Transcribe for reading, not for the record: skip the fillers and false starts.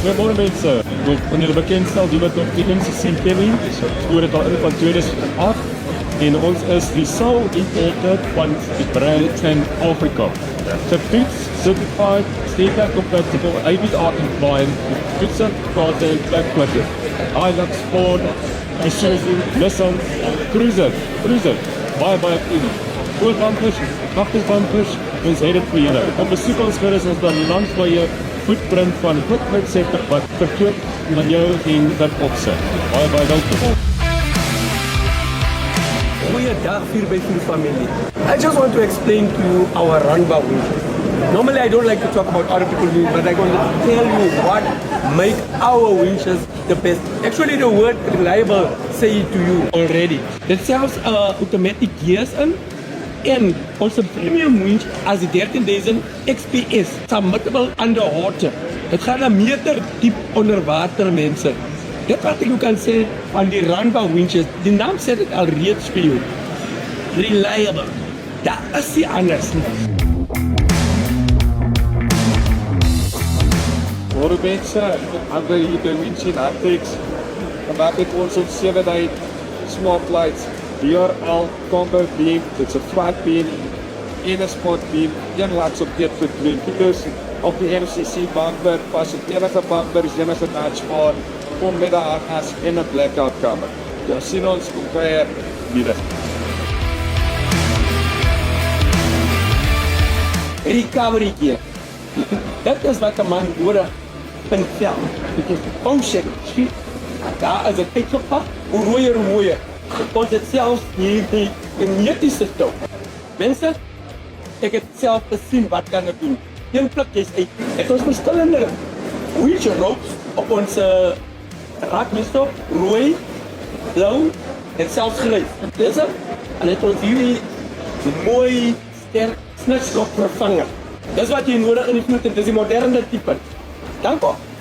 goeiemorgen mensen. Wanneer de bekendstel doen we het op de MC Kevin. We het al in van 2008. En ons is die sole importer van die brand winch-in-africa. Certified, state compatible, ABR compliant, fietsen, content, blackmatter, Hilux, Ford, Isuzu, Nissan, Cruiser. Baie in. Voorbumpers, agterbumpers, ons het dit vir julle. Op besoek ons gerus ons dan landwyse footprint van equipment sector wat verkoop aan jou en wat opsit. Baie welkom. Goeiedag 4x4 family. I just want to explain to you our Runva winches. Normally I don't like to talk about other people's winches, but I'm going to tell you what make our winches the best. Actually the word reliable say it to you already. Dit selfs automatic gears in. En onze premium winch as die 13.000 XPS submersible underwater. Het gaat een meter diep onder water mensen. Dit wat ik kan zeggen van die Runva winches, die naam zet het al reeds vir jou. Reliable. Dat is die anders. Hoor mense, aan die winch-in-africa. Vandaag het ons op 7 smart lights. DRL combo beam, dit's 'n flat beam, een spot beam, een laks op dit vir 3 kilos op die MCC bumper, pas op enige bumper, enige dashboard, kom met 'n harnas en 'n blackout kamer. Jy sien ons compare hier. Recovery gear. Dat is wat 'n man nodig in vel. Dit is onseker. Daar is 'n pikkelpak, hoe rooier hoe mooier. Ons het zelfs hier die kinetische touw. Mensen, ik heb zelf gezien wat kan ik doen. Een plukjes uit. Het was verschillende winch ropes op onze raakmestop, rooi, blauw en zelfs grijs. Deze, en het ons jullie mooi sterk snitslok vervangen. Dat is wat je nodig in die vloed, het is die moderne type. Dank u.